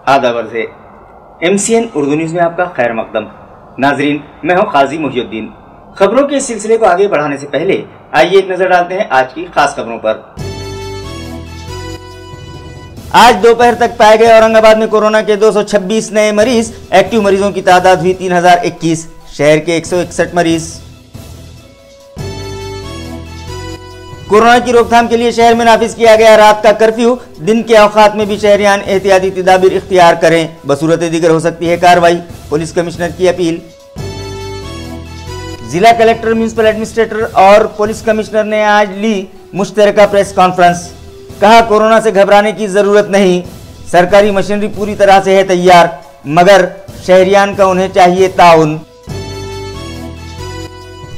आदाब अर्ज़ है MCN उर्दू न्यूज़ में आपका खैर मकदम। नाजरीन, मैं हूं काजी मुहिउद्दीन। खबरों के सिलसिले को आगे बढ़ाने से पहले आइए एक नजर डालते हैं आज की खास खबरों पर। आज दोपहर तक पाए गए औरंगाबाद में कोरोना के 226 नए मरीज। एक्टिव मरीजों की तादाद हुई 3021। शहर के 161 मरीज। कोरोना की रोकथाम के लिए शहर में नाफिज किया गया रात का कर्फ्यू। दिन के औकात में भी शहरियान एहतियाती तदाबीर इख्तियार करें, बसूरत दीगर हो सकती है कार्रवाई। पुलिस कमिश्नर की अपील। जिला कलेक्टर, म्युनिसिपल एडमिनिस्ट्रेटर और पुलिस कमिश्नर ने आज ली मुश्तरका प्रेस कॉन्फ्रेंस। कहा, कोरोना से घबराने की जरूरत नहीं, सरकारी मशीनरी पूरी तरह से है तैयार, मगर शहरियान का उन्हें चाहिए ताउन।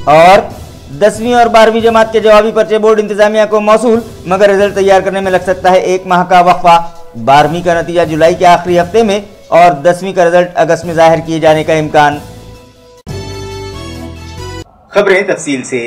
और 10वीं और 12वीं जमात के जवाबी पर्चे बोर्ड इंतजामिया को मौसूल, मगर रिजल्ट तैयार करने में लग सकता है 1 माह का वक्फा। 12वीं का नतीजा जुलाई के आखिरी हफ्ते में और 10वीं का रिजल्ट अगस्त में जाहिर किए जाने का इम्कान। खबरें तफसील से।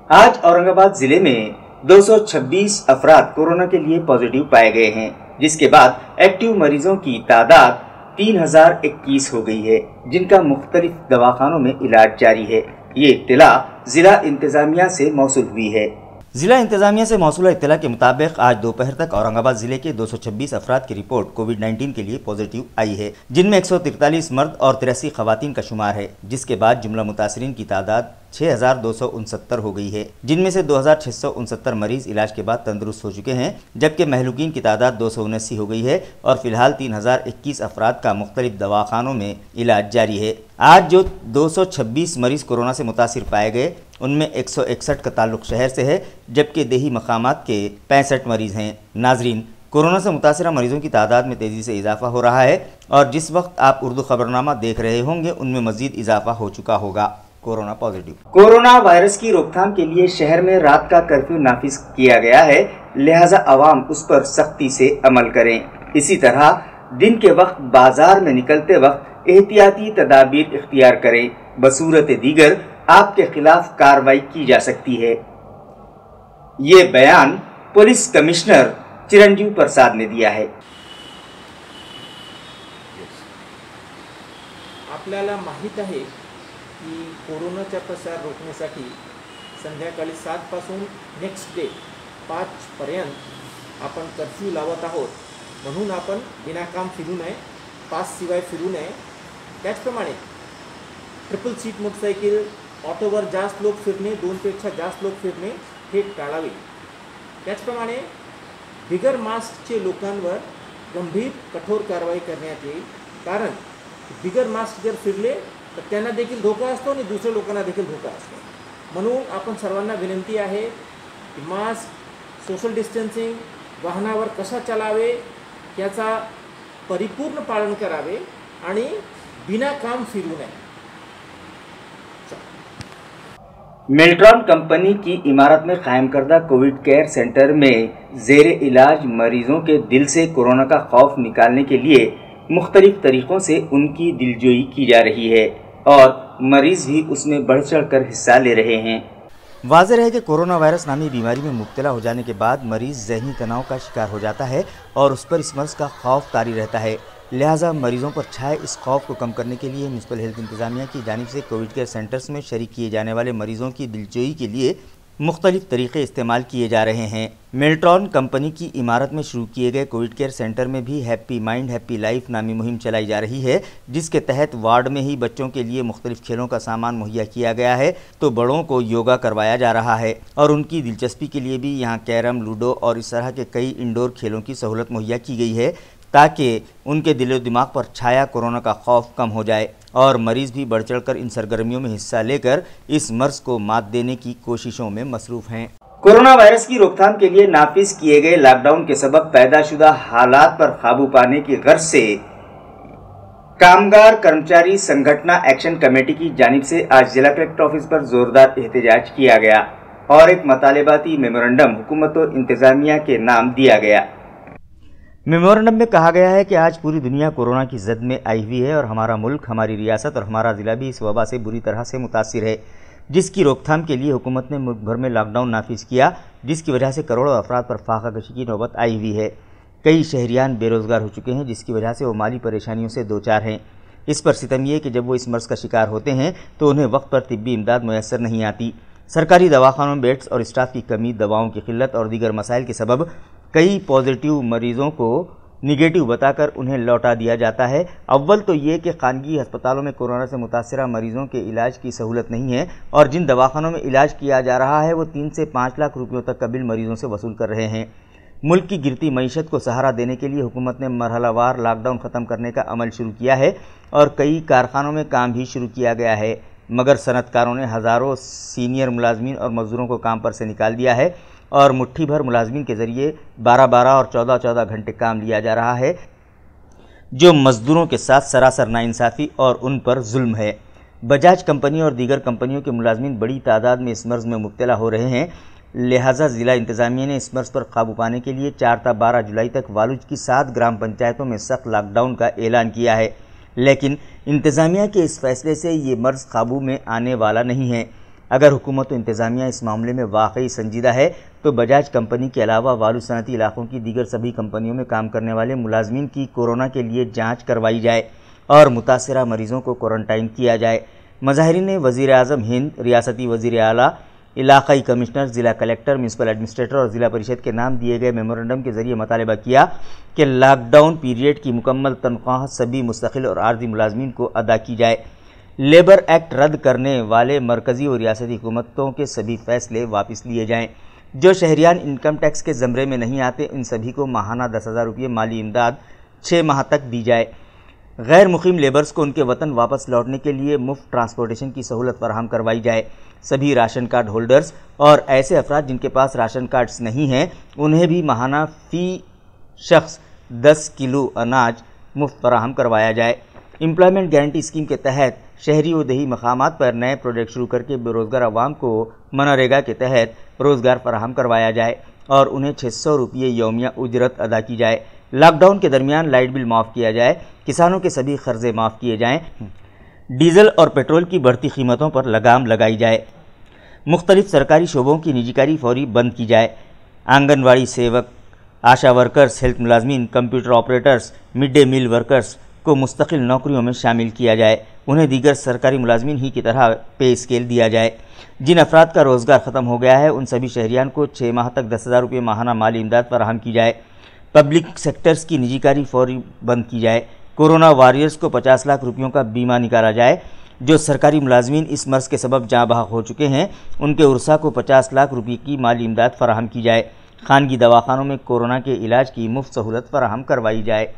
आज औरंगाबाद जिले में 226 अफराद कोरोना के लिए पॉजिटिव पाए गए हैं, जिसके बाद एक्टिव मरीजों की तादाद 3021 हो गई है, जिनका मुख्तलिफ दवाखानों में इलाज जारी है। ये इत्तला जिला इंतजामिया से मौसूल हुई है। जिला इंतजामिया से मौसूला इत्तला के मुताबिक आज दोपहर तक औरंगाबाद जिले के 226 अफराद की रिपोर्ट कोविड-19 के लिए पॉजिटिव आई है, जिनमें 143 मर्द और 83 खवातीन का शुमार है, जिसके बाद जुमला मुतासरीन की तादाद 6269 हो गई है, जिनमें से 2669 मरीज इलाज के बाद तंदुरुस्त हो चुके हैं, जबकि महलूकीन की तादाद 279 हो गई है और फिलहाल 3021 अफराद का मुख्तलिफ दवाखानों में इलाज जारी है। आज जो 226 मरीज कोरोना से मुतासिर पाए गए, उनमें 161 का ताल्लुक शहर से है, जबकि देही मकामात के 65 मरीज हैं। नाजरीन, कोरोना से मुतासिरा मरीजों की तादाद में तेज़ी से इजाफा हो रहा है और जिस वक्त आप उर्दू खबरनामा देख रहे होंगे उनमें मजीद इजाफा हो चुका होगा। Corona positive. कोरोना वायरस की रोकथाम के लिए शहर में रात का कर्फ्यू नाफिज किया गया है, लिहाजा अवाम उस पर सख्ती से अमल करें। इसी तरह दिन के वक्त बाजार में निकलते वक्त एहतियाती तदाबीर इख्तियार करें, बसूरत दीगर आपके खिलाफ कार्रवाई की जा सकती है। ये बयान पुलिस कमिश्नर चिरंजीव प्रसाद ने दिया है। आपल्याला माहित आहे की कोरोनाचा प्रसार रोखण्यासाठी संध्याकाळी 7 पासून नेक्स्ट डे 5 पर्यंत आपण कर्फ्यू लावत आहोत, म्हणून आपण विनाकाम फिरू नये, पास शिवाय फिरू नये। त्याचप्रमाणे ट्रिपल सीट मोटरसायकल, ऑटोवर जास्त लोक फिरणे, 2पेक्षा जास्त लोक फिरणे हे टाळावे। त्याचप्रमाणे बिगर मास्कचे लोकांवर गंभीर कठोर कारवाई करण्यात येईल, कारण बिगर मास्क जर फिरले तर त्यांना देखील धोका असतो आणि दुसऱ्या लोकांना देखील धोका असतो। म्हणून आपण सर्वांना विनंती आहे की मास्क, सोशल डिस्टन्सिंग, वाहनावर कसा चालावे याचा परिपूर्ण पालन करावे आणि बिनाकाम फिरू नये। मेल्ट्रॉन कंपनी की इमारत में कायम करदा कोविड केयर सेंटर में ज़ेरे इलाज मरीजों के दिल से कोरोना का खौफ निकालने के लिए मुख्तलिफ तरीक़ों से उनकी दिलजोई की जा रही है और मरीज भी उसमें बढ़ चढ़ कर हिस्सा ले रहे हैं। वाज़ेह है कि कोरोना वायरस नामी बीमारी में मुब्तला हो जाने के बाद मरीज़ ज़हनी तनाव का शिकार हो जाता है और उस पर इस मर्ज़ का खौफ तारी रहता है। लिहाजा मरीजों पर छाए इस खौफ को कम करने के लिए म्युनिसिपल हेल्थ इंतजामिया की जानिब से कोविड केयर सेंटर्स में शरीक किए जाने वाले मरीजों की दिलजोई के लिए मुख्तलिफ तरीक़े इस्तेमाल किए जा रहे हैं। मेल्ट्रॉन कंपनी की इमारत में शुरू किए गए कोविड केयर सेंटर में भी हैप्पी माइंड हैप्पी लाइफ नामी मुहिम चलाई जा रही है, जिसके तहत वार्ड में ही बच्चों के लिए मुख्तलिफ खेलों का सामान मुहैया किया गया है, तो बड़ों को योगा करवाया जा रहा है और उनकी दिलचस्पी के लिए भी यहाँ कैरम, लूडो और इस तरह के कई इंडोर खेलों की सहूलत मुहैया की गई है, ताकि उनके दिलो दिमाग पर छाया कोरोना का खौफ कम हो जाए और मरीज़ भी बढ़ चढ़ कर इन सरगर्मियों में हिस्सा लेकर इस मर्ज़ को मात देने की कोशिशों में मसरूफ़ हैं। कोरोना वायरस की रोकथाम के लिए नाफिज किए गए लॉकडाउन के सबब पैदाशुदा हालात पर काबू पाने की गर्ज से कामगार कर्मचारी संगठना एक्शन कमेटी की जानिब से आज जिला कलेक्टर ऑफिस पर जोरदार एहतजाज किया गया और एक मतालिबाती मेमोरेंडम हुकूमत व इंतजामिया के नाम दिया गया। मेमोरेंडम में कहा गया है कि आज पूरी दुनिया कोरोना की जद में आई हुई है और हमारा मुल्क, हमारी रियासत और हमारा ज़िला भी इस वबा से बुरी तरह से मुतासिर है, जिसकी रोकथाम के लिए हुकूमत ने मुल्क भर में लॉकडाउन नाफिज किया, जिसकी वजह से करोड़ों अफराद पर फाका कशी की नौबत आई हुई है। कई शहरियान बेरोजगार हो चुके हैं, जिसकी वजह से वो माली परेशानियों से दो चार हैं। इस पर सितम ये कि जब वो इस मर्ज का शिकार होते हैं तो उन्हें वक्त पर तिब्बी इमदाद मैसर नहीं आती। सरकारी दवाखानों में बेड्स और स्टाफ की कमी, दवाओं की किल्लत और दीगर मसाइल के सबब कई पॉजिटिव मरीजों को निगेटिव बताकर उन्हें लौटा दिया जाता है। अव्वल तो ये कि खानगी अस्पतालों में कोरोना से मुतासरा मरीजों के इलाज की सहूलत नहीं है और जिन दवाखानों में इलाज किया जा रहा है वो 3 से 5 लाख रुपयों तक का बिल मरीजों से वसूल कर रहे हैं। मुल्क की गिरती मईशत को सहारा देने के लिए हुकूमत ने मरहलावार लॉकडाउन ख़त्म करने का अमल शुरू किया है और कई कारखानों में काम भी शुरू किया गया है, मगर सनतकारों ने हज़ारों सीनियर मुलाजमीन और मजदूरों को काम पर से निकाल दिया है और मुट्ठी भर मुलाजमीन के ज़रिए 12-12 और 14-14 घंटे काम लिया जा रहा है, जो मजदूरों के साथ सरासर नाइंसाफ़ी और उन पर जुल्म है। बजाज कंपनी और दीगर कंपनियों के मुलाजमीन बड़ी तादाद में इस मर्ज़ में मुब्तला हो रहे हैं, लिहाजा ज़िला इंतज़ामिया ने इस मर्ज़ पर काबू पाने के लिए 4 से 12 जुलाई तक वालूज की 7 ग्राम पंचायतों में सख्त लॉकडाउन का ऐलान किया है। लेकिन इंतज़ामिया के इस फैसले से ये मर्ज़ काबू में आने वाला नहीं है। अगर हुकूमत इंतज़ामिया इस मामले में वाकई संजीदा है तो बजाज कंपनी के अलावा वालू सनती इलाकों की दीगर सभी कंपनियों में काम करने वाले मुलाजमीन की कोरोना के लिए जाँच करवाई जाए और मुतासरा मरीज़ों को क्वारंटाइन किया जाए। मज़ाहिरीन ने वज़ीर आज़म हिंद, रियासती वज़ीर आला, इलाकाई कमिश्नर, ज़िला कलेक्टर, म्यूनसिपल एडमिनिस्ट्रेटर और ज़िला परिषद के नाम दिए गए मेमोरेंडम के ज़रिए मुतालबा किया कि लॉकडाउन पीरियड की मुकम्मल तनख्वाह सभी मुस्तकिल और आर्जी मुलाजमीन को अदा की जाए। लेबर एक्ट रद्द करने वाले मरकज़ी और रियासती हुकूमतों के सभी फैसले वापस लिए जाएँ। जो शहरियान इनकम टैक्स के ज़मरे में नहीं आते, इन सभी को माहाना 10,000 रुपये माली इमदाद 6 माह तक दी जाए। गैर मुकीम लेबर्स को उनके वतन वापस लौटने के लिए मुफ्त ट्रांसपोर्टेशन की सहूलत फराहम करवाई जाए। सभी राशन कार्ड होल्डर्स और ऐसे अफराद जिनके पास राशन कार्ड्स नहीं हैं, उन्हें भी माहाना फ़ी शख्स 10 किलो अनाज मुफ्त फराहम करवाया जाए। एम्प्लॉयमेंट गारंटी स्कीम के तहत शहरी व देही मकामात पर नए प्रोजेक्ट शुरू करके बेरोज़गार अवाम को मनरेगा के तहत रोज़गार फराहम करवाया जाए और उन्हें 600 रुपये यौमिया उजरत अदा की जाए। लॉकडाउन के दरमियान लाइट बिल माफ़ किया जाए, किसानों के सभी कर्जे माफ़ किए जाएँ, डीजल और पेट्रोल की बढ़ती कीमतों पर लगाम लगाई जाए, मुख्तलिफ सरकारी शोबों की निजीकारी फौरी बंद की जाए, आंगनवाड़ी सेवक, आशा वर्कर्स, हेल्थ मुलाजमीन, computer operators, mid day meal workers को मुस्तकिल नौकरियों में शामिल किया जाए, उन्हें दीगर सरकारी मुलाजमीन ही की तरह पे स्केल दिया जाए। जिन अफराद का रोज़गार ख़त्म हो गया है उन सभी शहरियान को 6 माह तक 10,000 रुपये माहाना माली इमदाद फराहम की जाए। पब्लिक सेक्टर्स की निजीकारी फौरी बंद की जाए। कोरोना वॉरियर्स को 50 लाख रुपयों का बीमा निकाला जाए। जो सरकारी मुलाजमीन इस मर्ज के सबब जाँ बहक हो चुके हैं उनके उर्सा को 50 लाख रुपये की माली इमदाद फराहम की जाए। खानगी दवाखानों में कोरोना के इलाज की मुफ्त सहूलत फराहम करवाई जाए।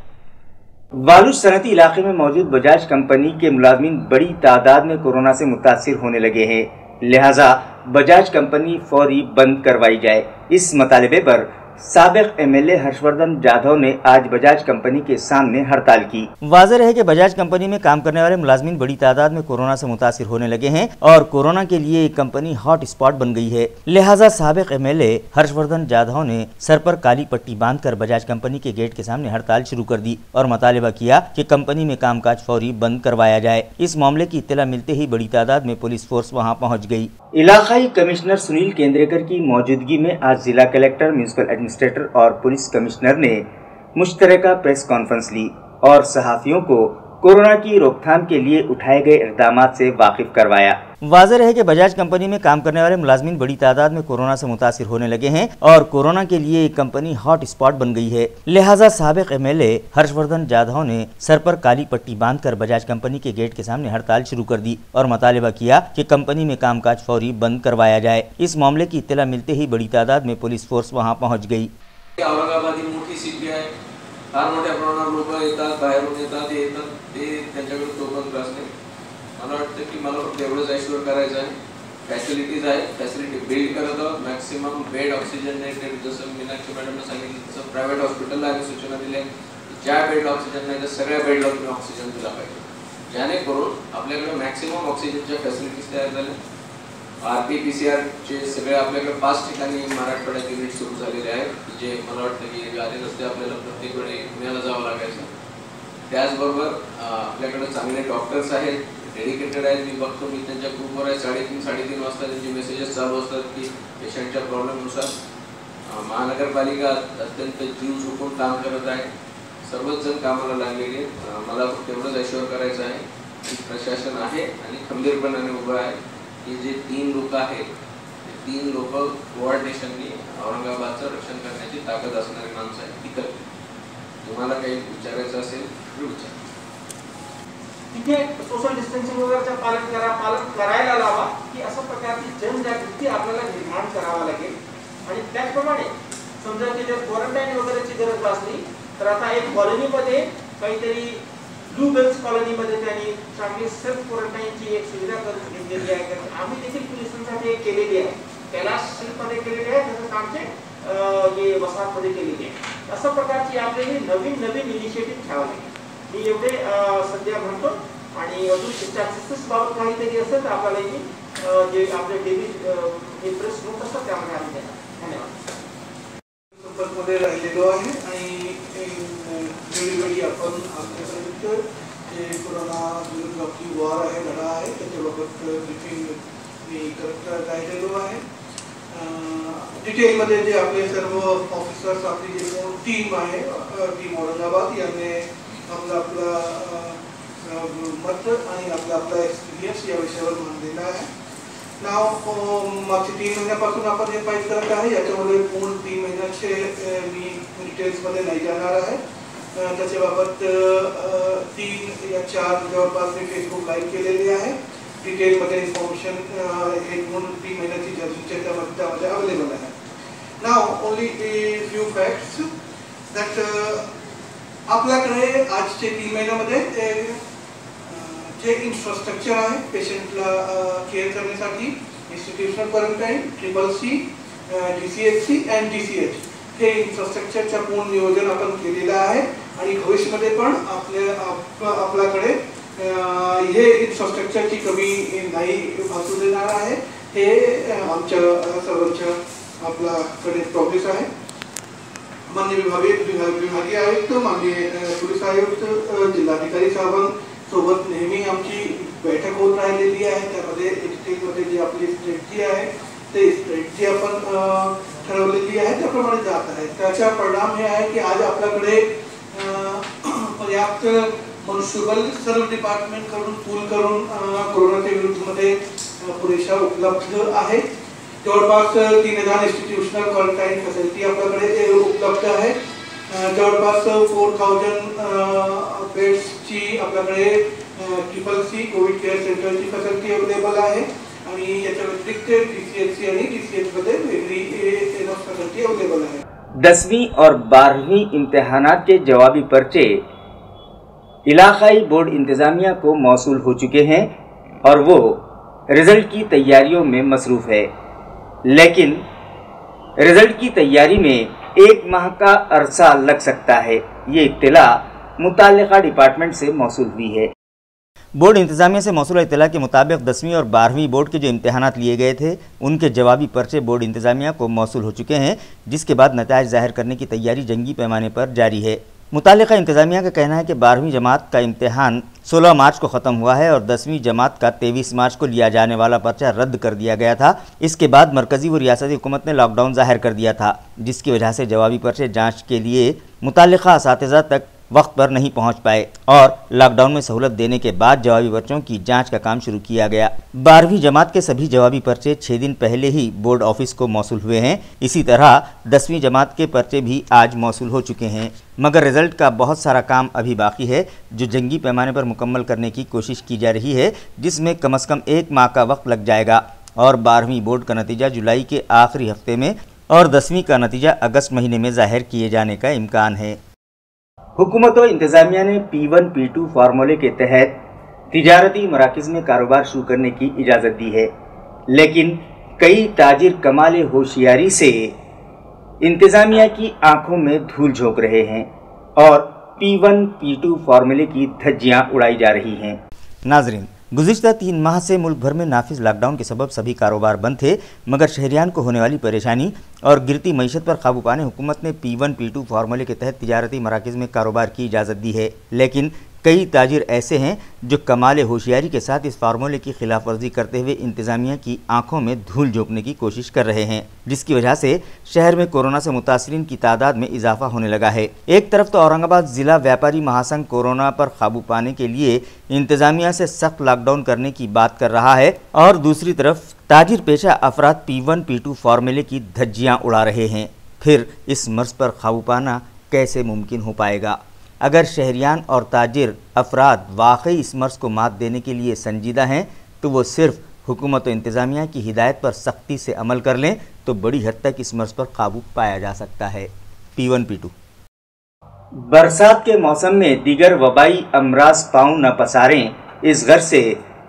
वालूज सनती इलाके में मौजूद बजाज कंपनी के मुलाजमीन बड़ी तादाद में कोरोना से मुतासिर होने लगे हैं, लिहाजा बजाज कंपनी फौरी बंद करवाई जाए। इस मुतालबे पर साबिक एमएलए हर्षवर्धन जाधव ने आज बजाज कंपनी के सामने हड़ताल की। वाज़ेह है कि बजाज कंपनी में काम करने वाले मुलाजमीन बड़ी तादाद में कोरोना से मुतासिर होने लगे हैं और कोरोना के लिए एक कंपनी हॉट स्पॉट बन गई है। लिहाजा साबिक एमएलए हर्षवर्धन जाधव ने सर पर काली पट्टी बांधकर बजाज कंपनी के गेट के सामने हड़ताल शुरू कर दी और मुतालबा किया कि कंपनी में कामकाज फौरी बंद करवाया जाए। इस मामले की इत्तला मिलते ही बड़ी तादाद में पुलिस फोर्स वहाँ पहुँच गयी। इलाकाई कमिश्नर सुनील केंद्रेकर की मौजूदगी में आज जिला कलेक्टर, म्यूनसिपल एडमिनिस्ट्रेटर और पुलिस कमिश्नर ने मुश्तरका प्रेस कॉन्फ्रेंस ली और सहाफियों को कोरोना की रोकथाम के लिए उठाए गए इक़दामात से वाकिफ करवाया। वाज़ेह है कि बजाज कंपनी में काम करने वाले मुलाजमीन बड़ी तादाद में कोरोना से मुतासिर होने लगे हैं और कोरोना के लिए एक कंपनी हॉट स्पॉट बन गई है। लिहाजा साबिक एमएलए हर्षवर्धन जाधव ने सर पर काली पट्टी बांधकर बजाज कंपनी के गेट के सामने हड़ताल शुरू कर दी और मुतालबा किया कि कंपनी में कामकाज फौरी बंद करवाया जाए। इस मामले की इत्तला मिलते ही बड़ी तादाद में पुलिस फोर्स वहाँ पहुँच गयी। औरंगाबाद ही मोठी सिटी आहे, फार मोठ्या प्रमाणावर लोक येतात, बाहेरून येतात, ते त्यांच्याकडे तो पण त्रास नाही। मला वाटतं की मला फक्त एवढंच ऐश्वर करायचं आहे, फॅसिलिटीज आहे, फॅसिलिटी बिल्ड करत आहोत, मॅक्सिमम बेड ऑक्सिजनेटेड, जसं मीनाक्षी मॅडमने सांगितलं तसं प्रायव्हेट हॉस्पिटलला आम्ही सूचना दिल्या ज्या बेडला ऑक्सिजन नाही त्या सगळ्या बेडला तुम्ही ऑक्सिजन दिला पाहिजे, जेणेकरून आपल्याकडे मॅक्सिमम ऑक्सिजनच्या फॅसिलिटीज तयार झाल्या। RT-PCR चे सगळे आपल्याकडे 5 ठिकाणी मराठवाड्यात युनिट सुरू झालेले आहेत, जे मला वाटतं की आधी नसते आपल्याला प्रत्येक वेळी पुण्याला जावं लागायचं। त्याचबरोबर आपल्याकडे चांगले डॉक्टर्स आहेत, डेडिकेटेड आहेत। मी बघतो मी त्यांच्या ग्रुपवर आहे, 3:30 वाजता त्यांचे मेसेजेस चालू असतात की पेशंटच्या प्रॉब्लेमनुसार महानगरपालिका अत्यंत जीव झोकून काम करत आहे, सर्वच जण कामाला लागलेले आहेत। मला फक्त एवढंच ॲश्युअर करायचं आहे की प्रशासन आहे आणि खंबीरपणाने उभं आहे की जे 3 लोक आहेत ते 3 लोक कोऑर्डिनेशननी औरंगाबादचं रक्षण करण्याची ताकद असणारी माणसं आहेत, ती करतील। तुम्हाला काही विचारायचं असेल तर विचारा। तिथे सोशल डिस्टन्सिंग वगैरेचं पालन करायला लावा की अशा प्रकारची जनजागृती आपल्याला निर्माण करावा लागेल। आणि त्याचप्रमाणे समजा की जर क्वारंटाईन वगैरेची गरज भासली तर आता एक कॉलनीमध्ये काहीतरी ब्लू बेल्स कॉलनीमध्ये त्यांनी चांगली सेल्फ क्वारंटाईनची एक सुविधा करून घेतलेली आहे। आम्ही देखील पोलिसांसाठी केलेली आहे, कैलाश सिल्कमध्ये केलेली आहे, तसंच आमचे वसाहतमध्ये केलेली आहे। अशा प्रकारची आपल्याला नवीन इनिशिएटिव्ह घ्यावं लागेल। मी एवढे सध्या म्हणतो आणि अजून स्टॅटिस्टिक्स बाबत काहीतरी असेल तर आपल्याला जे आपले डेली प्रेस नोट असतात त्यामध्ये आम्ही देणार। धन्यवाद। संपर्कमध्ये राहिलेलो आहे आणि वेळोवेळी आपण आपल्यापर्यंत जे कोरोना विरुद्धची वॉर आहे, लढा आहे, त्याच्याबाबत ब्रीफिंग मी करत राहिलेलो आहे। डिटेलमध्ये जे आपले सर्व ऑफिसर्स, आपली जे टीम आहे, टीम औरंगाबाद याने आपला मत आणि आपला एक्सपिरियन्स या विषयावर मांडलेला आहे। मागच्या 3 महिन्यापासून आपण हे फाईट करत आहे, याच्यामध्ये पूर्ण 3 महिन्याचे मी डिटेल्समध्ये नाही जाणार आहे। त्याच्याबाबत 3 या 4 जवळपास मी फेसबुक लाईव्ह केलेली आहे। डिटेलमध्ये इन्फॉर्मेशन हे पूर्ण 3 महिन्याची जर्नीच्या त्यामध्ये अवेलेबल आहे। नाव ओनली फ्यू फॅक्ट्स दॅट आपल्याकडे आजचे 3 महिन्यामध्ये जे इन्फ्रास्ट्रक्चर आहे पेशंटला केअर करण्यासाठी, institutional quarantine, CCC, DCHC and DCH हे इन्फ्रास्ट्रक्चरच्या पूर्ण नियोजन आपण केलेलं आहे आणि भविष्यामध्ये पण आपल्याकडे हे इन्फ्रास्ट्रक्चरची कमी नाही भासू देणार आहे। हे आमच्या सर्वांच्या आपल्याकडे प्रोग्रेस आहे। माननीय विभागीय आयुक्त, माननीय पोलीस आयुक्त, जिल्हाधिकारी साहेबांसोबत नेहमी आमची बैठक होत राहिलेली आहे। त्यामध्ये डिटेलमध्ये जी आपली स्ट्रॅटेजी आहे ते स्ट्रॅटेजी आपण ठरवलेली आहे त्याप्रमाणे जात आहे। त्याचा परिणाम हे आहे की आज आपल्याकडे पर्याप्त मनुष्यबळ सर्व डिपार्टमेंटकडून पूल करून कोरोनाच्या विरुद्धमध्ये पुरेशा उपलब्ध आहे। जवळपास 3000 इन्स्टिट्यूशनल क्वारंटाईन फॅसिलिटी आपल्याकडे उपलब्ध आहे। जवळपास 4000 बेड्सची आपल्याकडे CCC कोविड केअर सेंटरची फॅसिलिटी अवेलेबल आहे आणि याच्या व्यतिरिक्त DCHC आणि DCH मध्ये वेगळी फॅसिलिटी अवेलेबल है। 10वीं और 12वीं इम्तिहानात के जवाबी पर्चे इलाकाई बोर्ड इंतजामिया को मौसूल हो चुके हैं और वो रिजल्ट की तैयारियों में मसरूफ़ है, लेकिन रिजल्ट की तैयारी में 1 माह का अरसा लग सकता है। ये इत्तला मुताल्लिका डिपार्टमेंट से मौसूल हुई है। बोर्ड इंतजामिया से मौसूल इत्तला के मुताबिक 10वीं और 12वीं बोर्ड के जो इम्तहानात लिए गए थे उनके जवाबी पर्चे बोर्ड इंतजामिया को मौसूल हो चुके हैं, जिसके बाद नताइज ज़ाहिर करने की तैयारी जंगी पैमाने पर जारी है। मुताल्लिका इंतजामिया का कहना है कि 12वीं जमात का इम्तहान 16 मार्च को ख़त्म हुआ है और 10वीं जमात का 23 मार्च को लिया जाने वाला पर्चा रद्द कर दिया गया था। इसके बाद मरकज़ी व रियासती हुकूमत ने लॉकडाउन ज़ाहिर कर दिया था, जिसकी वजह से जवाबी पर्चे जाँच के लिए मुताल्लिका असातिज़ा तक वक्त पर नहीं पहुंच पाए और लॉकडाउन में सहूलत देने के बाद जवाबी पर्चों की जांच का काम शुरू किया गया। 12वीं जमात के सभी जवाबी पर्चे 6 दिन पहले ही बोर्ड ऑफिस को मौसूल हुए हैं। इसी तरह 10वीं जमात के पर्चे भी आज मौसूल हो चुके हैं, मगर रिजल्ट का बहुत सारा काम अभी बाकी है जो जंगी पैमाने पर मुकम्मल करने की कोशिश की जा रही है, जिसमें कम से कम 1 माह का वक्त लग जाएगा और 12वीं बोर्ड का नतीजा जुलाई के आखिरी हफ्ते में और 10वीं का नतीजा अगस्त महीने में जाहिर किए जाने का इम्कान है। हुकूमत व इंतज़ामिया ने P1 P2 फार्मूले के तहत तिजारती मराकज़ में कारोबार शुरू करने की इजाज़त दी है, लेकिन कई ताजिर कमाल होशियारी से इंतज़ामिया की आंखों में धूल झोंक रहे हैं और P1 P2 फार्मूले की धज्जियां उड़ाई जा रही हैं। नाज़रीन, गुज़िश्ता 3 माह से मुल्क भर में नाफिज लॉकडाउन के सबब सभी कारोबार बंद थे, मगर शहरियान को होने वाली परेशानी और गिरती मईशत पर काबू पाने हुकूमत ने P1 P2 फार्मूले के तहत तिजारती मराकज़ में कारोबार की इजाज़त दी है, लेकिन कई ताजिर ऐसे हैं जो कमाल होशियारी के साथ इस फार्मूले की खिलाफ वर्जी करते हुए इंतजामिया की आंखों में धूल झोंकने की कोशिश कर रहे हैं, जिसकी वजह से शहर में कोरोना से मुतासरीन की तादाद में इजाफा होने लगा है। एक तरफ तो औरंगाबाद जिला व्यापारी महासंघ कोरोना पर काबू पाने के लिए इंतजामिया से सख्त लॉकडाउन करने की बात कर रहा है और दूसरी तरफ ताजिर पेशा अफराद P1 P2 फार्मूले की धज्जियां उड़ा रहे हैं। फिर इस मर्ज पर काबू पाना कैसे मुमकिन हो पाएगा? अगर शहरियान और ताजिर अफराद वाकई इस मर्ज को मात देने के लिए संजीदा हैं तो वो सिर्फ हुकूमत और इंतज़ामिया की हिदायत पर सख्ती से अमल कर लें तो बड़ी हद तक इस मर्ज पर काबू पाया जा सकता है। P1 P2। बरसात के मौसम में दीगर वबाई अमराज पाँव न पसारें, इस गर्ज से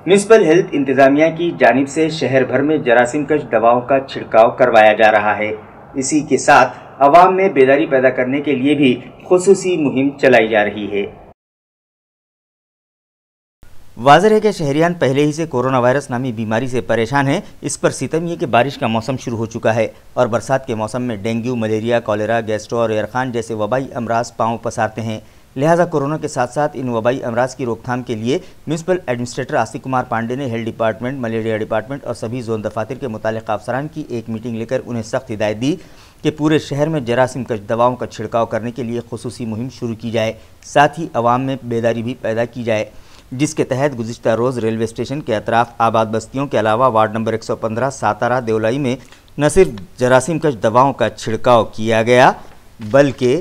म्यूनिसिपल हेल्थ इंतज़ामिया की जानिब से शहर भर में जरासीम कश दवाओं का छिड़काव करवाया जा रहा है। इसी के साथ अवाम में बेदारी पैदा करने के लिए भी खुसूसी मुहिम चलाई जा रही है। वाज़ेह है कि शहरियान पहले ही से कोरोना वायरस नामी बीमारी से परेशान हैं। इस पर सितम ये कि बारिश का मौसम शुरू हो चुका है और बरसात के मौसम में डेंगू, मलेरिया, कॉलेरा, गैस्ट्रो और एयरखान जैसे वबाई अमराज पाँव पसारते हैं। लिहाजा कोरोना के साथ साथ इन वबाई अमराज की रोकथाम के लिए म्यूनिसिपल एडमिनिस्ट्रेटर आसिफ कुमार पांडे ने हेल्थ डिपार्टमेंट, मलेरिया डिपार्टमेंट और सभी जोन दफातर के मुताल्लिक़ अफसरान की एक मीटिंग लेकर उन्हें सख्त हिदायत दी कि पूरे शहर में जरासीम कश दवाओं का छिड़काव करने के लिए खुसूसी मुहिम शुरू की जाए, साथ ही अवाम में बेदारी भी पैदा की जाए, जिसके तहत गुज़िश्ता रोज़ रेलवे स्टेशन के अतराफ आबाद बस्तियों के अलावा वार्ड नंबर 115 सातारा देवलाई में न सिर्फ जरासीम कश दवाओं का छिड़काव किया गया बल्कि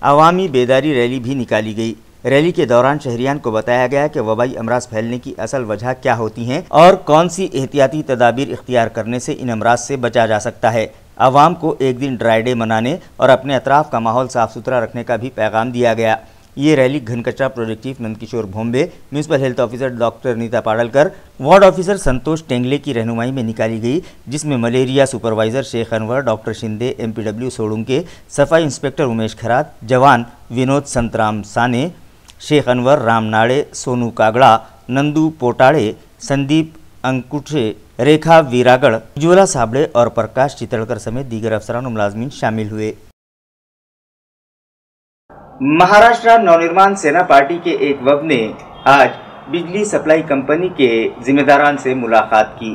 अवामी बेदारी रैली भी निकाली गई। रैली के दौरान शहरियान को बताया गया कि वबाई अमराज फैलने की असल वजह क्या होती हैं और कौन सी एहतियाती तदाबीर इख्तियार करने से इन अमराज से बचा जा सकता है। अवाम को एक दिन ड्राई डे मनाने और अपने अतराफ का माहौल साफ़ सुथरा रखने का भी पैगाम दिया गया। ये रैली घनकचरा project chief Nandkishor Bhombe, municipal health officer doctor Neeta Padalkar, ward officer Santosh Tengale की रहनुमाई में निकाली गई, जिसमें malaria supervisor Sheikh Anwar, doctor Shinde, MPW Sodunke, सफाई इंस्पेक्टर उमेश खरात, जवान विनोद संतराम साने, शेख अनवर, राम नाड़े, सोनू कागड़ा, नंदू पोटाड़े, संदीप अंकुठे, रेखा वीरागढ़, उज्ज्वला साबड़े और प्रकाश चितड़कर समेत दीगर अफसरान और मुलाजमीन शामिल हुए। महाराष्ट्र नवनिर्माण सेना पार्टी के एक वफद ने आज बिजली सप्लाई कंपनी के जिम्मेदारान से मुलाकात की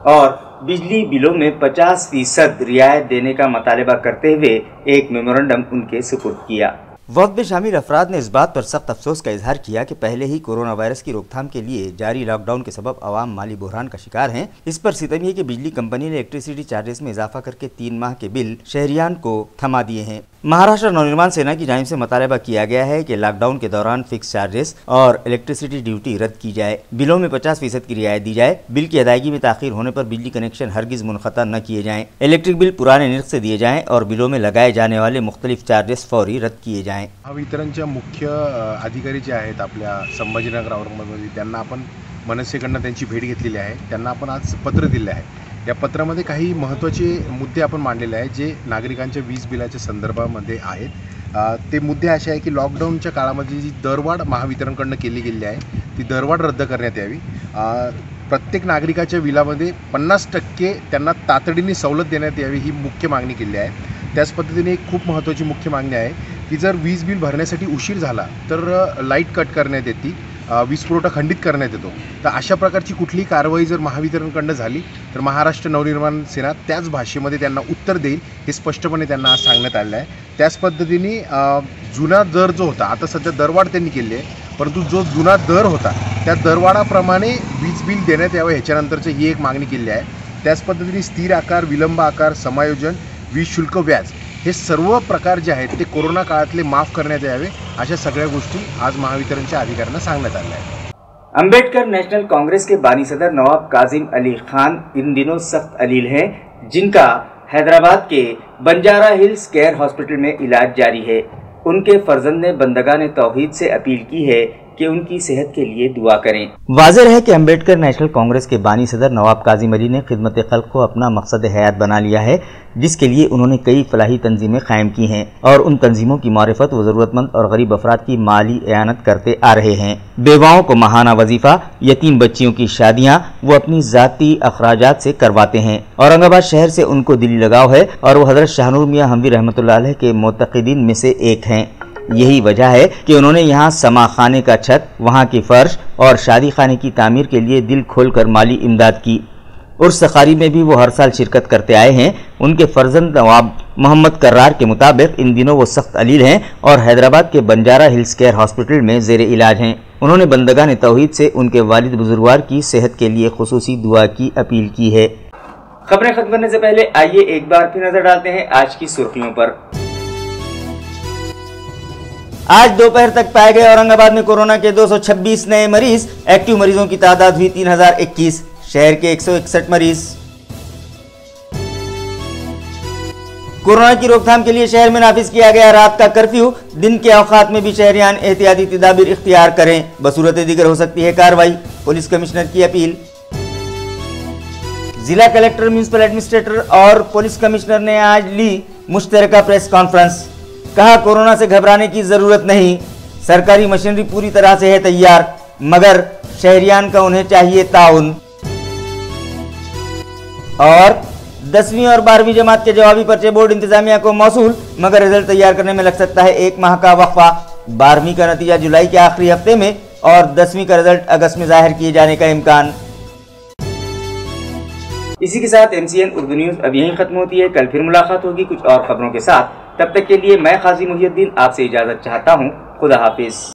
और बिजली बिलों में 50% रियायत देने का मुतालबा करते हुए एक मेमोरेंडम उनके सुपुर्द किया। वक्त में शामिल अफराद ने इस बात पर सख्त अफसोस का इजहार किया कि पहले ही कोरोना वायरस की रोकथाम के लिए जारी लॉकडाउन के सबब अवाम माली बहरान का शिकार हैं। इस पर सितम ये कि बिजली कंपनी ने इलेक्ट्रिसिटी चार्जेस में इजाफा करके 3 माह के बिल शहरियान को थमा दिए हैं। महाराष्ट्र नवनिर्माण सेना की जानिब से मुतालबा किया गया है कि लॉकडाउन के दौरान फिक्स चार्जेस और इलेक्ट्रिसिटी ड्यूटी रद्द की जाए, बिलों में 50% की रियायत दी जाए, बिल की अदायगी में ताखीर होने पर बिजली कनेक्शन हरगिज मुनक़ता न किए जाएँ, इलेक्ट्रिक बिल पुराने निर्ख से दिए जाएँ और बिलों में लगाए जाने वाले मुख्तलिफ चार्जेस फौरी रद्द किए जाएँ। महावितरणच्या मुख्य अधिकारी जे आहेत आपल्या संभाजीनगर औरंगाबादमध्ये त्यांना आपण मनसेकडनं त्यांची भेट घेतलेली आहे। त्यांना आपण आज पत्र दिले आहे। या पत्रामध्ये काही महत्त्वाचे मुद्दे आपण मांडलेले आहेत जे नागरिकांच्या वीज बिलाच्या संदर्भामध्ये आहेत। ते मुद्दे असे आहे की लॉकडाऊनच्या काळामध्ये जी दरवाढ महावितरणकडनं केली गेली आहे ती दरवाढ रद्द करण्यात यावी। प्रत्येक नागरिकाच्या बिलामध्ये 50% त्यांना तातडीने सवलत देण्यात यावी ही मुख्य मागणी केली आहे। त्याच पद्धतीने एक खूप महत्त्वाची मुख्य मागणी आहे की जर वीज बिल भरण्यासाठी उशीर झाला तर लाईट कट करण्यात येते, वीज पुरवठा खंडित करण्यात येतो। तर अशा प्रकारची कुठलीही कारवाई जर महावितरणकडनं झाली तर महाराष्ट्र नवनिर्माण सेना त्याच भाषेमध्ये त्यांना उत्तर देईल हे स्पष्टपणे त्यांना आज सांगण्यात आलेलं आहे। त्याच पद्धतीने जुना दर जो होता, आता सध्या दरवाढ त्यांनी केली आहे, परंतु जो जुना दर होता त्या दरवाढाप्रमाणे वीज बिल देण्यात यावं ह्याच्यानंतरची ही एक मागणी केली आहे। त्याच पद्धतीने स्थिर आकार, विलंब आकार, समायोजन, वीज शुल्क, व्याज हे सर्व प्रकार जे आहेत ते कोरोना काळातले माफ करण्यात यावे अशा सगळ्या गोष्टी आज महावितरणच्या अधिकाऱ्यांना सांगण्यात आल्या आहेत। अंबेडकर नेशनल कांग्रेस के बानी सदर नवाब काजिम अली खान इन दिनों सख्त अलील हैं, जिनका हैदराबाद के बंजारा हिल्स केयर हॉस्पिटल में इलाज जारी है। उनके फर्जंद ने बंदगान तौहीद से अपील की है कि उनकी सेहत के लिए दुआ करें। वाज़ेह है कि अंबेडकर नेशनल कांग्रेस के बानी सदर नवाब काजिम अली ने खिदमत खल्क को अपना मकसद हयात बना लिया है, जिसके लिए उन्होंने कई फलाही तंजीमें कायम की हैं और उन तंजीमों की मारिफत व ज़रूरतमंद और गरीब अफराद की माली एआनत करते आ रहे हैं। बेवाओं को माहाना वजीफ़ा, यतीम बच्चियों की शादियाँ वो अपनी ज़ाती अखराजात से करवाते हैं। औरंगाबाद शहर से उनको दिली लगाव है और वो हज़रत शाहनूर मियाँ हमवी रहमतुल्लाह अलैह के मोतक़िदीन में से एक हैं। यही वजह है कि उन्होंने यहाँ समा खाने का छत, वहाँ की फर्श और शादी खाने की तामीर के लिए दिल खोलकर माली इमदाद की। उर्स सखारी में भी वो हर साल शिरकत करते आए हैं। उनके फर्जंद नवाब मोहम्मद कर्रार के मुताबिक इन दिनों वो सख्त अलील हैं और हैदराबाद के बंजारा हिल्स केयर हॉस्पिटल में जेर इलाज हैं। उन्होंने बंदगान तौहीद से उनके वालिद बुजुर्गवार की सेहत के लिए खुसूसी दुआ की अपील की है। खबरें खत्म करने से पहले आइए एक बार फिर नजर डालते हैं आज की सुर्खियों पर। आज दोपहर तक पाए गए औरंगाबाद में कोरोना के 226 नए मरीज। एक्टिव मरीजों की तादाद हुई 3021। शहर के 161 मरीज। कोरोना की रोकथाम के लिए शहर में नाफिज किया गया रात का कर्फ्यू। दिन के औकात में भी शहरियान एहतियाती तदाबीर इख्तियार करें, बसूरत दीगर हो सकती है कार्रवाई। पुलिस कमिश्नर की अपील। जिला कलेक्टर, म्युनिसिपल एडमिनिस्ट्रेटर और पुलिस कमिश्नर ने आज ली मुश्तरका प्रेस कॉन्फ्रेंस। कहा, कोरोना से घबराने की जरूरत नहीं, सरकारी मशीनरी पूरी तरह से है तैयार, मगर शहरियान का उन्हें चाहिए ताउन। और 10वीं और 12वीं जमात के जवाबी पर्चे बोर्ड इंतजामिया को मौसूल, मगर रिजल्ट तैयार करने में लग सकता है 1 माह का वक्फा। 12वीं का नतीजा जुलाई के आखिरी हफ्ते में और 10वीं का रिजल्ट अगस्त में जाहिर किए जाने का इम्कान। इसी के साथ MCN उर्दू न्यूज अब यहीं खत्म होती है। कल फिर मुलाकात होगी कुछ और खबरों के साथ। तब तक के लिए मैं काजी मुहिउद्दीन आपसे इजाजत चाहता हूँ। खुदा हाफिज।